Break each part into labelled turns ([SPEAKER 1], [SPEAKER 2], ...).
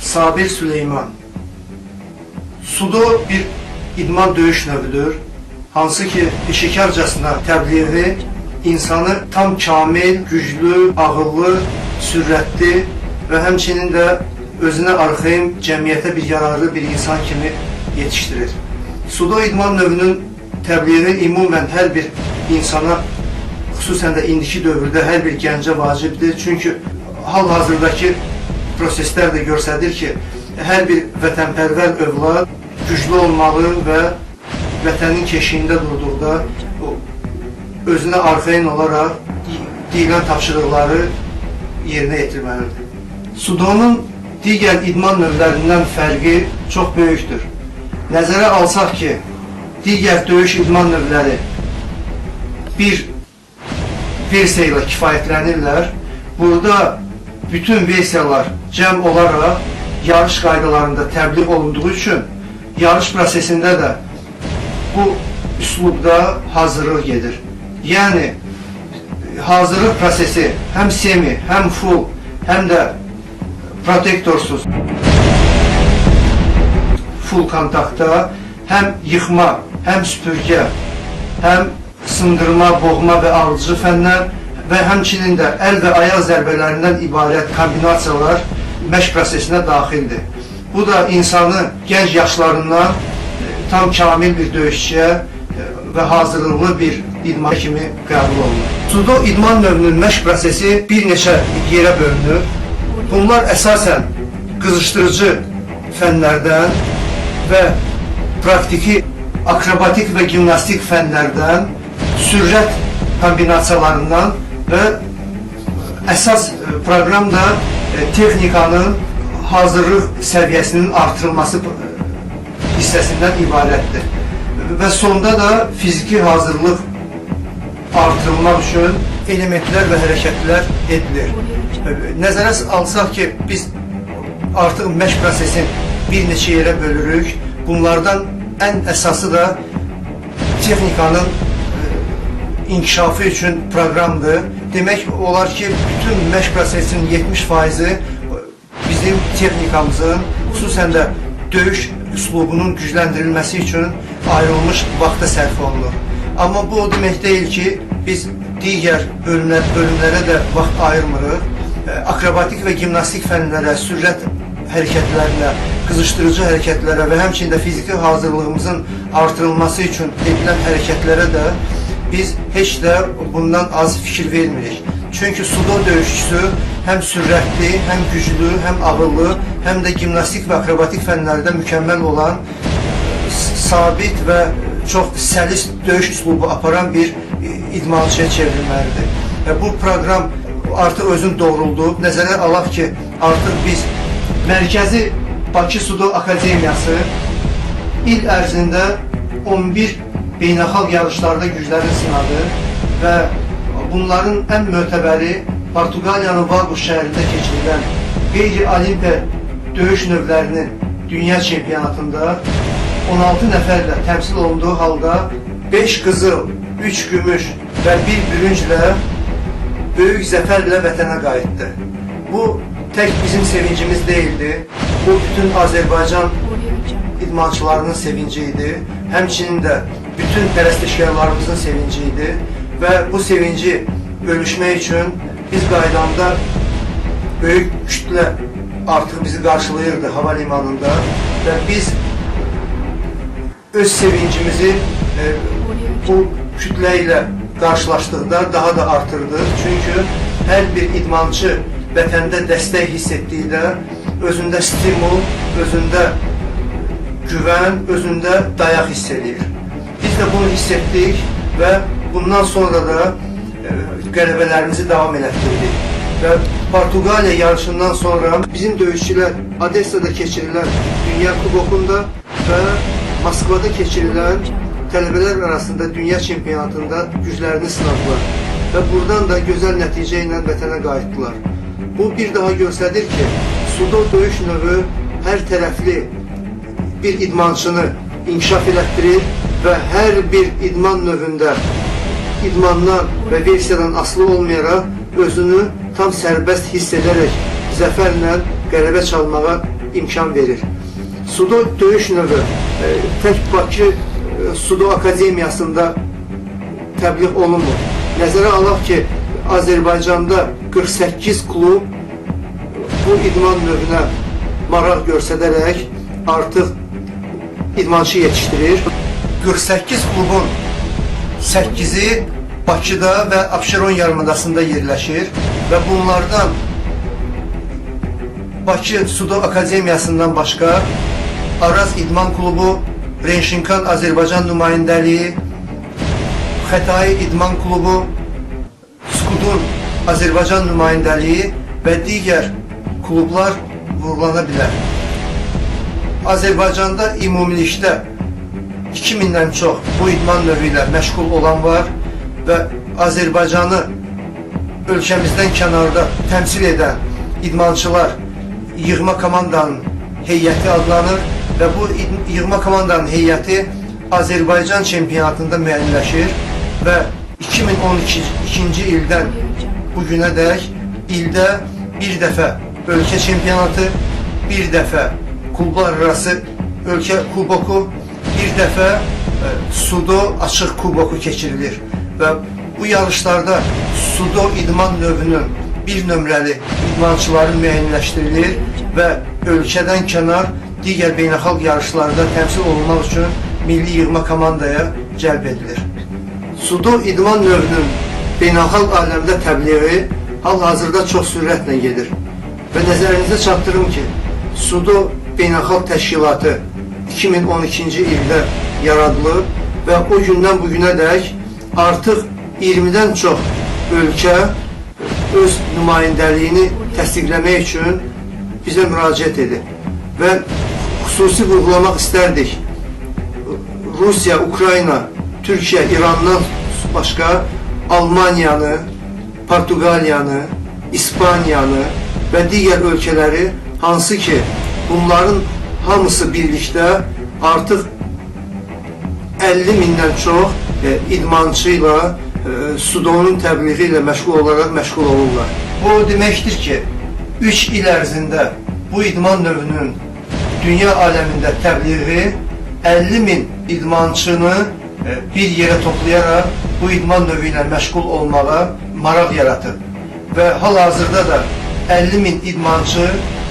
[SPEAKER 1] Sabir Süleyman. Sudo bir idman döyüş növüdür. Hansı ki peşəkarcasına təbliği insanı tam kamil, güclü, ağıllı, sürətli və həmçinin də özünə arxayın, cəmiyyətə bir yararlı bir insan kimi yetiştirir. Sudo idman növünün təbliği ümumən hər bir insana, xüsusən də indiki dövrdə hər bir gəncə vacibdir. Çünki hal-hazırdakı proseslər də göstərir ki, hər bir vətənpərvər övlad güclü olmalı və vətənin keşiyində durduqda özünə arxayın olaraq deyilən tapşırıqları yerinə yetirməlidir. Sudonun digər idman növlərindən fərqi çox böyükdür. Nəzərə alsaq ki, digər döyüş idman növləri bir versiya ilə kifayətlənirlər. Burada bütün versiyalar cəm olaraq yarış qaydalarında təbliğ olunduğu üçün yarış prosesində də bu üslubda hazırlıq gedir. Yəni, hazırlıq prosesi həm semi, həm full, həm də protektorsuz full kontaktda həm yıxma, həm süpürgə, həm sındırma, boğma və alıcı fənlər və həmçinin də əl və ayaq zərbələrindən ibarət kombinasiyalar məşq prosesinə daxildir. Bu da insanı gənc yaşlarından tam kamil bir döyüşçüyə və hazırlıqlı bir idman kimi qəbul olunur. Sudo idman növünün məşq prosesi bir neçə yerə bölünür. Bunlar əsasən qızışdırıcı fənlərdən və praktiki akrobatik və gimnastik fənlərdən, sürət kombinasiyalarından və əsas proqram da texnikanın hazırlıq səviyyəsinin artırılması hissəsindən ibarətdir. Və sonda da fiziki hazırlıq artırılmaq üçün elementlər və hərəkətlər edilir. Nəzərə alsaq ki, biz artıq məşq prosesini bir neçə yerə bölürük. Bunlardan ən əsası da texnikanın inkişafı üçün proqramdır. Demək olar ki, bütün məşq prosesinin 70%-i bizim texnikamızın, xüsusən də döyüş üslubunun gücləndirilməsi üçün ayrılmış vaxta sərf olunur. Amma bu o demək deyil ki, biz digər bölümlərə də vaxt ayırmırıq. Akrobatik və gimnastik fənlərə, sürət hərəkətlərinə, qızışdırıcı hərəkətlərə və həmçinin də fiziki hazırlığımızın artırılması üçün edilən hərəkətlərə də biz heç də bundan az fikir vermirik. Çünki sudo döyüşçüsü həm sürətli, həm güclü, həm ağıllı, həm də gimnastik və akrobatik fənlərdə mükəmməl olan, sabit və çox səlis döyüş üslubu aparan bir idmançıya çevrilməlidir. Bu proqram artıq özünü doğruldub. Nəzərə alaq ki, artıq biz Mərkəzi Bakı Sudo Akademiyası il ərzində 11 beynəlxalq yarışlarda güclərini sınadı və bunların ən mötəbəri Portuqaliyanın Vagos şəhərində keçirilən qeyri-olimpiya döyüş növlərinin dünya çempionatında 16 nəfərlə təmsil olunduğu halda 5 qızıl, 3 gümüş və 1 bürünclə böyük zəfərlə vətənə qayıtdı. Bu tək bizim sevincimiz deyildi. Bu bütün Azərbaycan idmançılarının sevinci idi. Həmçinin də bütün pərəstişkarlarımızın sevinci idi. Və bu sevinci bölüşmək üçün biz qaydanda böyük kütlə artıq bizi qarşılayırdı hava limanında və biz öz sevincimizi bu kütlə ilə qarşılaşdıqda daha da artırdıq. Çünki hər bir idmançı vətəndə dəstək hiss etdikdə özündə stimul, özündə güvən, özündə dayaq hiss edir. Biz də bunu hiss etdik və bundan sonra da qələbələrimizi davam elətdirdik. Və Portuqaliya yarışından sonra bizim döyüşçülər Odessada keçirilən Dünya Kubokunda və Moskvada keçirilən tələbələr arasında dünya çempionatında güclərini sınadılar və buradan da gözəl nəticə ilə vətənə qayıtdılar. Bu bir daha göstərir ki, sudo döyüş növü hər tərəfli bir idmançını inkişaf elətdirir və hər bir idman növündə idmandan və versiyadan asılı olmayaraq özünü tam sərbəst hiss edərək zəfərlə qələbə çalmağa imkan verir. Sudo döyüş növü tək Bakı Sudo Akademiyasında təbliğ olunmur. Nəzərə alaq ki, Azərbaycanda 48 klub bu idman növünə maraq göstərərək artıq idmançı yetişdirir. 48 klubun 8-i Bakıda və Abşeron yarımadasında yerləşir və bunlardan Bakı Sudo Akademiyasından başqa Araz İdman Klubu, Renşinkan Azərbaycan nümayəndəliyi, Xətai İdman Klubu, Skudun Azərbaycan nümayəndəliyi və digər klublar vurulana bilər. Azərbaycanda ümumilikdə 2000-dən çox bu idman növü ilə məşğul olan var və Azərbaycanı ölkəmizdən kənarda təmsil edən idmançılar yığma komandanın heyəti adlanır və bu yığma komandanın heyəti Azərbaycan çempionatında müəyyənləşir və 2012-ci ildən bugünədək ildə bir dəfə ölkə çempionatı, bir dəfə klublar arası ölkə kuboku, bir dəfə Sudo açıq kuboku keçirilir və bu yarışlarda Sudo idman növünün bir nömrəli idmançıları müəyyənləşdirilir və ölkədən kənar digər beynəlxalq yarışlarda təmsil olunmaq üçün milli yığma komandaya cəlb edilir. Sudo idman növünün beynəlxalq aləmdə təbliği hal-hazırda çox sürətlə gedir və nəzərinizə çatdırım ki, Sudo Beynəlxalq Təşkilatı 2012-ci ildə yaradılıb və o gündən bugünədək artıq 20-dən çox ölkə öz nümayəndəliyini təsdiqləmək üçün bizə müraciət edib və xüsusi vurğulamaq istərdik. Rusiya, Ukrayna, Türkiyə, İrandan başqa Almaniyanı, Portuqaliyanı, İspaniyanı və digər ölkələri, hansı ki bunların hamısı birlikdə artıq 50 mindən çox idmançı ilə Sudonun təbliği ilə məşğul olurlar. Bu deməkdir ki, 3 il ərzində bu idman növünün dünya aləmində təbliği 50 min idmançını bir yerə toplayaraq bu idman növü ilə məşğul olmağa maraq yaratır. Və hal-hazırda da 50 min idmançı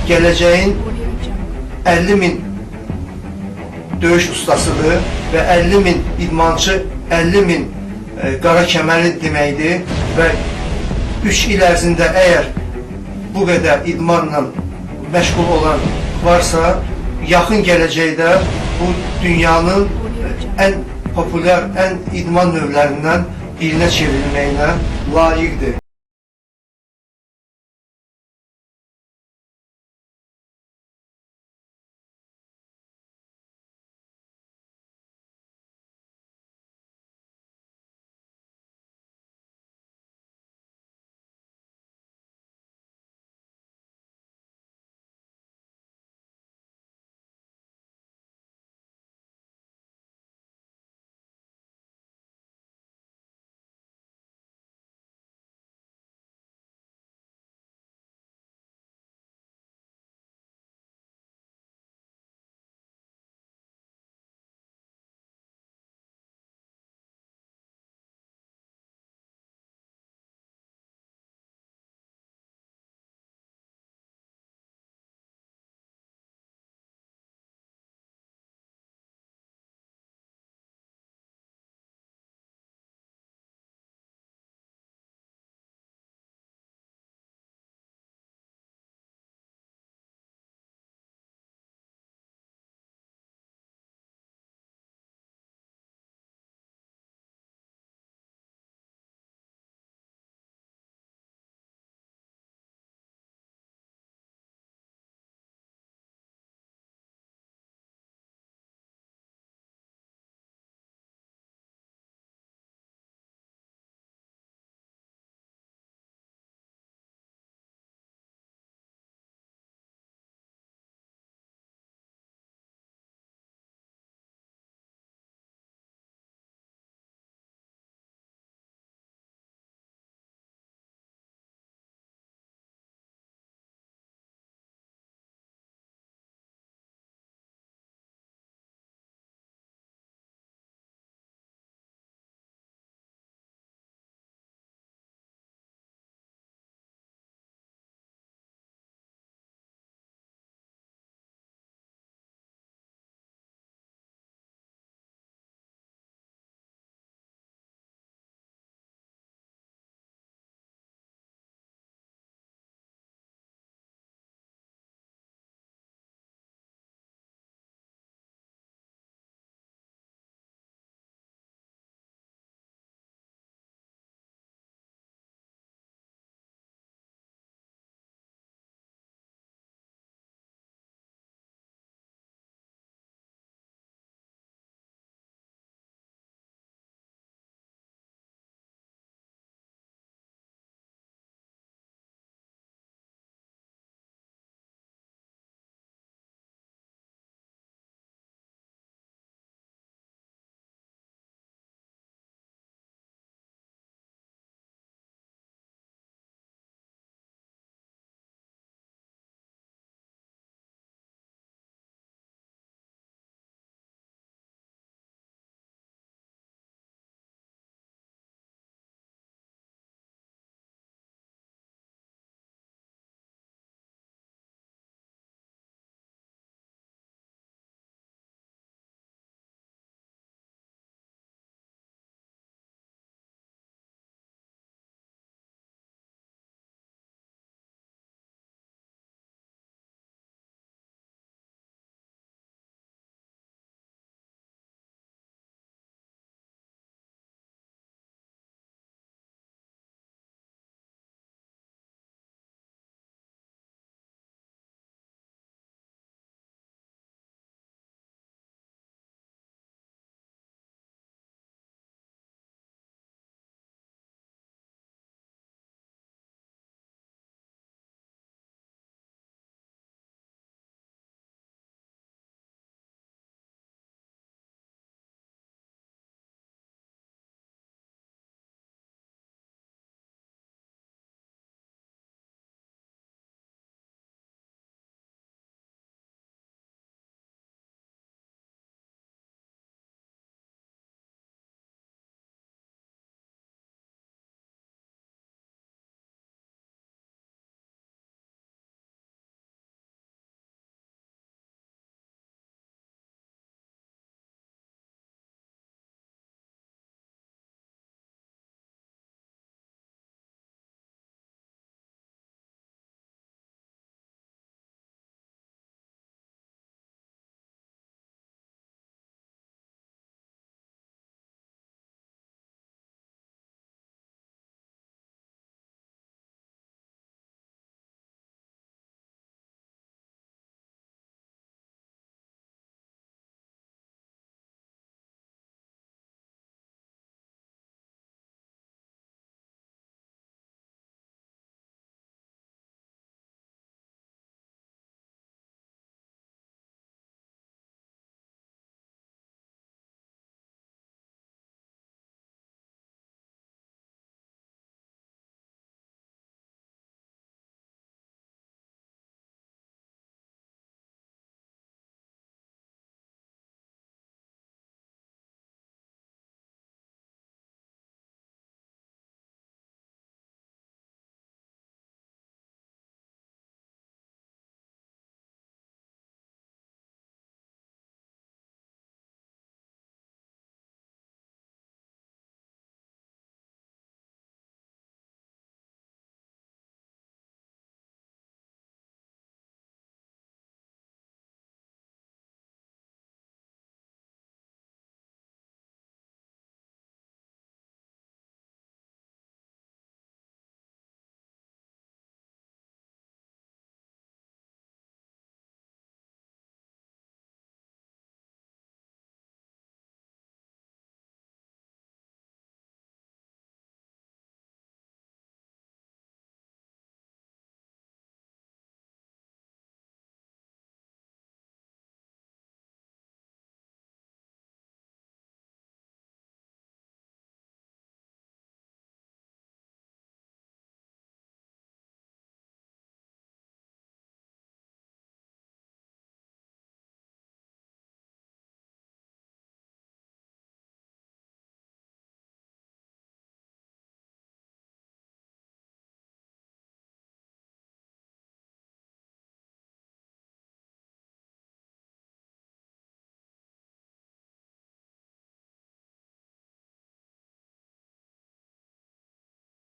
[SPEAKER 1] gələcəyin 50 min döyüş ustasıdır və 50 min idmançı 50 min qara kəməri deməkdir və 3 il ərzində əgər bu qədər idmanla məşğul olan varsa, yaxın gələcəkdə bu dünyanın ən populyar, ən idman növlərindən birinə çevrilməyinə layiqdir.